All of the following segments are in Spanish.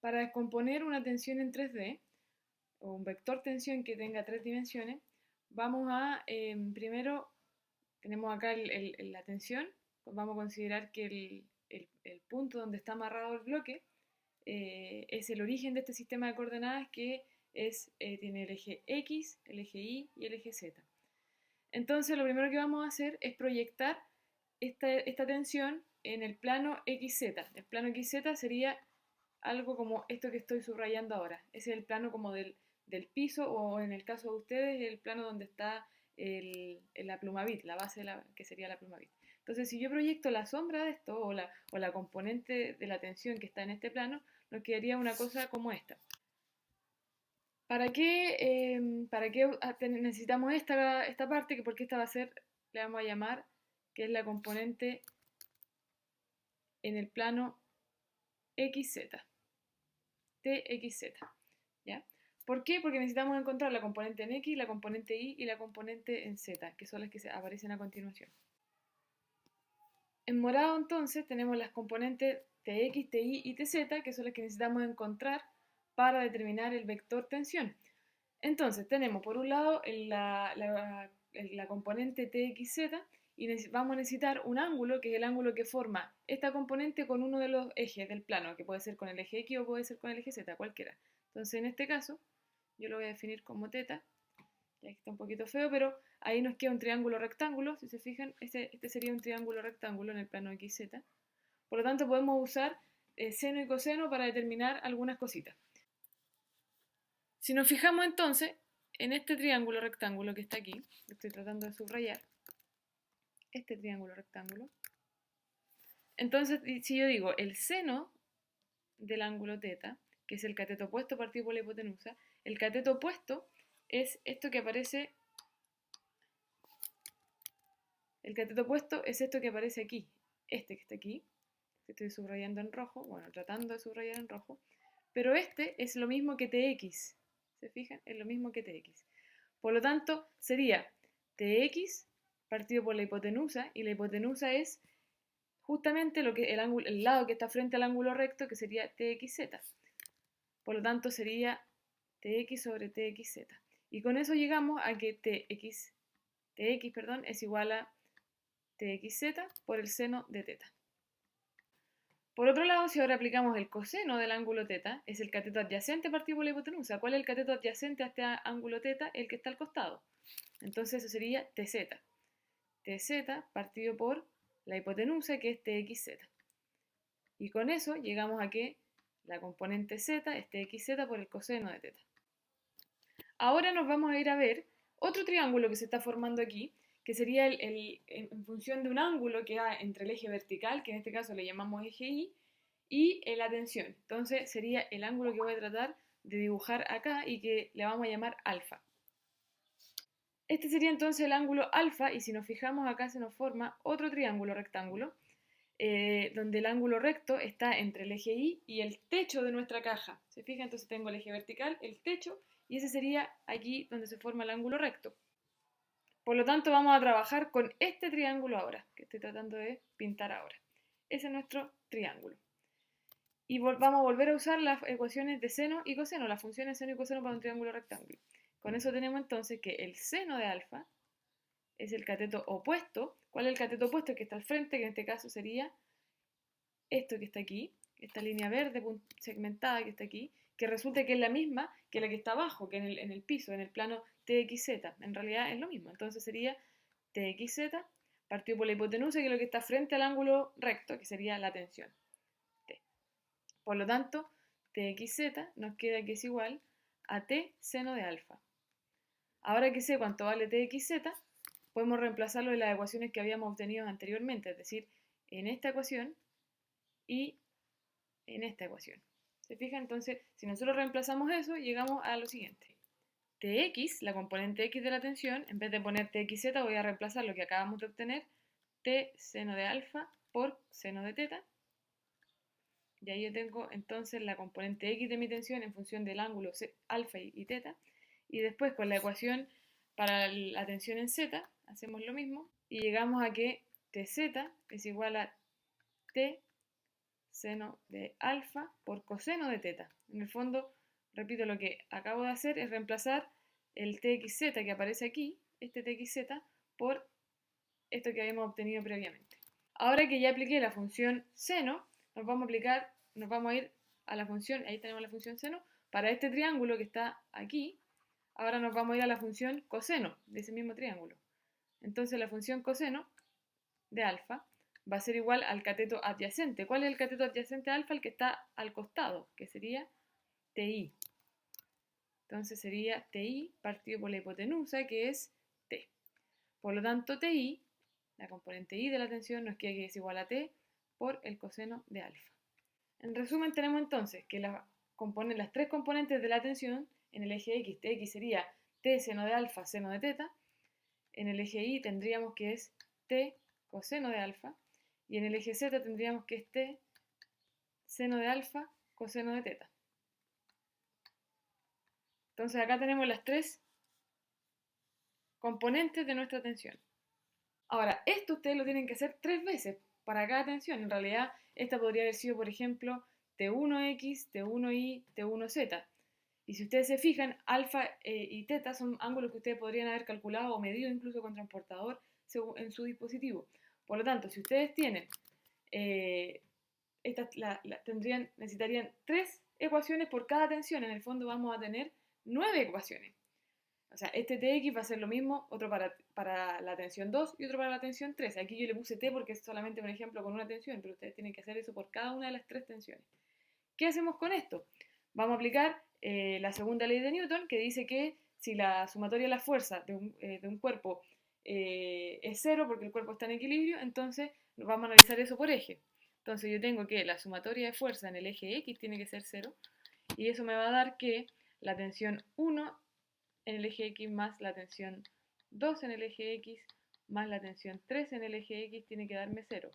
Para descomponer una tensión en 3D, o un vector tensión que tenga 3 dimensiones, vamos a, primero, tenemos acá la tensión, vamos a considerar que el punto donde está amarrado el bloque es el origen de este sistema de coordenadas que tiene el eje X, el eje Y y el eje Z. Entonces lo primero que vamos a hacer es proyectar esta tensión en el plano XZ. El plano XZ sería algo como esto que estoy subrayando ahora. Ese es el plano como del piso, o en el caso de ustedes, el plano donde está la plumavit, la base que sería la plumavit. Entonces, si yo proyecto la sombra de esto, o la componente de la tensión que está en este plano, nos quedaría una cosa como esta. ¿Para qué necesitamos esta parte? Porque esta va a ser, le vamos a llamar, que es la componente en el plano XZ, TXZ, ¿ya? ¿Por qué? Porque necesitamos encontrar la componente en X, la componente Y y la componente en Z, que son las que aparecen a continuación. En morado entonces tenemos las componentes Tx, Ty y Tz, que son las que necesitamos encontrar para determinar el vector tensión. Entonces tenemos por un lado la componente Txz, y vamos a necesitar un ángulo, que es el ángulo que forma esta componente con uno de los ejes del plano, que puede ser con el eje X o puede ser con el eje Z, cualquiera. Entonces en este caso yo lo voy a definir como teta, ya que está un poquito feo, pero ahí nos queda un triángulo rectángulo. Si se fijan, este sería un triángulo rectángulo en el plano XZ. Por lo tanto podemos usar seno y coseno para determinar algunas cositas. Si nos fijamos entonces en este triángulo rectángulo que está aquí, lo estoy tratando de subrayar, este triángulo rectángulo, entonces si yo digo el seno del ángulo teta, que es el cateto opuesto partido por la hipotenusa, el cateto opuesto es esto que aparece, el cateto opuesto es esto que aparece aquí, este que está aquí, que estoy subrayando en rojo, bueno, tratando de subrayar en rojo, pero este es lo mismo que Tx, ¿se fijan? Es lo mismo que Tx. Por lo tanto, sería Tx partido por la hipotenusa, y la hipotenusa es justamente el lado que está frente al ángulo recto, que sería Txz. Por lo tanto, sería Tx sobre Txz. Y con eso llegamos a que Tx es igual a Txz por el seno de teta. Por otro lado, si ahora aplicamos el coseno del ángulo teta, es el cateto adyacente partido por la hipotenusa. ¿Cuál es el cateto adyacente a este ángulo teta? El que está al costado. Entonces eso sería Tz. Tz partido por la hipotenusa, que es Txz. Y con eso llegamos a que la componente z es Txz por el coseno de teta. Ahora nos vamos a ir a ver otro triángulo que se está formando aquí, que sería en función de un ángulo que hay entre el eje vertical, que en este caso le llamamos eje Y, y la tensión. Entonces sería el ángulo que voy a tratar de dibujar acá y que le vamos a llamar alfa. Este sería entonces el ángulo alfa, y si nos fijamos acá se nos forma otro triángulo rectángulo, donde el ángulo recto está entre el eje Y y el techo de nuestra caja. ¿Se fijan? Entonces tengo el eje vertical, el techo, y ese sería aquí donde se forma el ángulo recto. Por lo tanto, vamos a trabajar con este triángulo ahora, que estoy tratando de pintar ahora. Ese es nuestro triángulo. Y vamos a volver a usar las ecuaciones de seno y coseno, las funciones seno y coseno para un triángulo rectángulo. Con eso tenemos entonces que el seno de alfa es el cateto opuesto. ¿Cuál es el cateto opuesto? El que está al frente, que en este caso sería esto que está aquí, esta línea verde segmentada que está aquí, que resulta que es la misma que la que está abajo, que en el piso, en el plano TXZ. En realidad es lo mismo. Entonces sería TXZ partido por la hipotenusa, que es lo que está frente al ángulo recto, que sería la tensión. T. Por lo tanto, TXZ nos queda que es igual a T seno de alfa. Ahora que sé cuánto vale TXZ, podemos reemplazarlo en las ecuaciones que habíamos obtenido anteriormente, es decir, en esta ecuación y en esta ecuación. ¿Se fijan? Entonces, si nosotros reemplazamos eso, llegamos a lo siguiente. Tx, la componente x de la tensión, en vez de poner Txz, voy a reemplazar lo que acabamos de obtener, T seno de alfa por seno de teta. Y ahí yo tengo entonces la componente x de mi tensión en función del ángulo alfa y teta. Y después con la ecuación para la tensión en z, hacemos lo mismo y llegamos a que Tz es igual a T seno de alfa por coseno de teta. En el fondo, repito, lo que acabo de hacer es reemplazar el txz que aparece aquí, este txz, por esto que habíamos obtenido previamente. Ahora que ya apliqué la función seno, nos vamos a ir a la función, ahí tenemos la función seno, para este triángulo que está aquí, ahora nos vamos a ir a la función coseno de ese mismo triángulo. Entonces la función coseno de alfa va a ser igual al cateto adyacente. ¿Cuál es el cateto adyacente a alfa? El que está al costado, que sería TI. Entonces sería TI partido por la hipotenusa, que es T. Por lo tanto, TI, la componente I de la tensión, nos queda que es igual a T por el coseno de alfa. En resumen, tenemos entonces que las tres componentes de la tensión en el eje X, Tx sería T seno de alfa, seno de teta. En el eje Y tendríamos que es T coseno de alfa. Y en el eje Z tendríamos que es T seno de alfa, coseno de teta. Entonces acá tenemos las tres componentes de nuestra tensión. Ahora, esto ustedes lo tienen que hacer 3 veces para cada tensión. En realidad, esta podría haber sido, por ejemplo, T1X, T1Y, T1Z. Y si ustedes se fijan, alfa y teta son ángulos que ustedes podrían haber calculado o medido incluso con transportador en su dispositivo. Por lo tanto, si ustedes tienen, necesitarían 3 ecuaciones por cada tensión. En el fondo vamos a tener 9 ecuaciones. O sea, este Tx va a ser lo mismo, otro para la tensión 2 y otro para la tensión 3. Aquí yo le puse T porque es solamente un ejemplo con una tensión, pero ustedes tienen que hacer eso por cada una de las 3 tensiones. ¿Qué hacemos con esto? Vamos a aplicar la segunda ley de Newton, que dice que si la sumatoria de la fuerza de un cuerpo es 0 porque el cuerpo está en equilibrio, entonces vamos a analizar eso por eje. Entonces yo tengo que la sumatoria de fuerza en el eje X tiene que ser 0, y eso me va a dar que la tensión 1 en el eje X más la tensión 2 en el eje X más la tensión 3 en el eje X tiene que darme 0.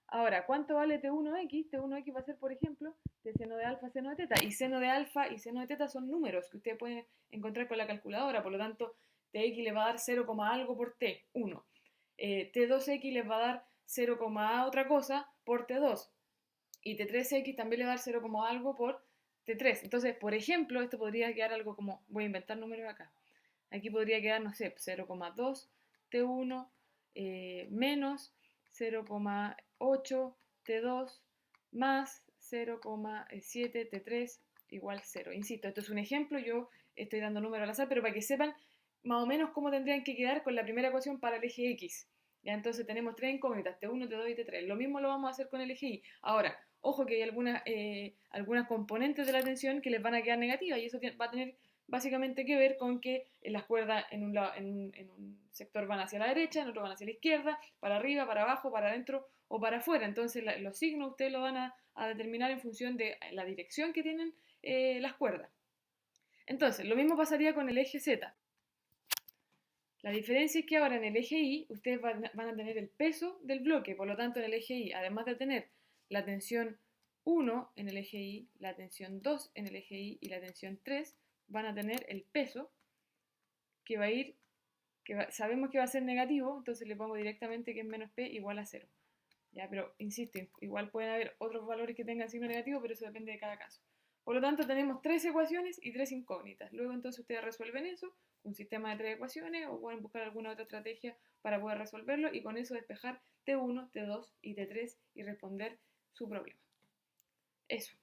Ahora, ¿cuánto vale T1X? T1X va a ser, por ejemplo, T seno de alfa, seno de teta. Y seno de alfa y seno de teta son números que ustedes pueden encontrar con la calculadora. Por lo tanto, Tx le va a dar 0, algo por T, 1. T2X les va a dar 0, otra cosa por T2. Y T3X también le va a dar 0, algo por T3. Entonces, por ejemplo, esto podría quedar algo como, voy a inventar números acá. Aquí podría quedar, no sé, 0,2 T1 menos 0,8 T2 más 0,7 T3 igual 0. Insisto, esto es un ejemplo, yo estoy dando números al azar, pero para que sepan más o menos cómo tendrían que quedar con la primera ecuación para el eje X. Ya, entonces tenemos 3 incógnitas, T1, T2 y T3. Lo mismo lo vamos a hacer con el eje Y. Ahora, ojo que hay algunas componentes de la tensión que les van a quedar negativas y eso va a tener básicamente que ver con que las cuerdas en un sector van hacia la derecha, en otro van hacia la izquierda, para arriba, para abajo, para adentro o para afuera. Entonces los signos ustedes lo van a determinar en función de la dirección que tienen las cuerdas. Entonces, lo mismo pasaría con el eje Z. La diferencia es que ahora en el eje Y ustedes van a tener el peso del bloque, por lo tanto en el eje Y, además de tener la tensión 1 en el eje Y, la tensión 2 en el eje Y y la tensión 3, van a tener el peso que va a ir, sabemos que va a ser negativo, entonces le pongo directamente que es menos P igual a 0. Ya, pero insisto, igual pueden haber otros valores que tengan signo negativo, pero eso depende de cada caso. Por lo tanto, tenemos 3 ecuaciones y 3 incógnitas. Luego entonces ustedes resuelven eso, un sistema de 3 ecuaciones, o pueden buscar alguna otra estrategia para poder resolverlo y con eso despejar T1, T2 y T3 y responder su problema. Eso.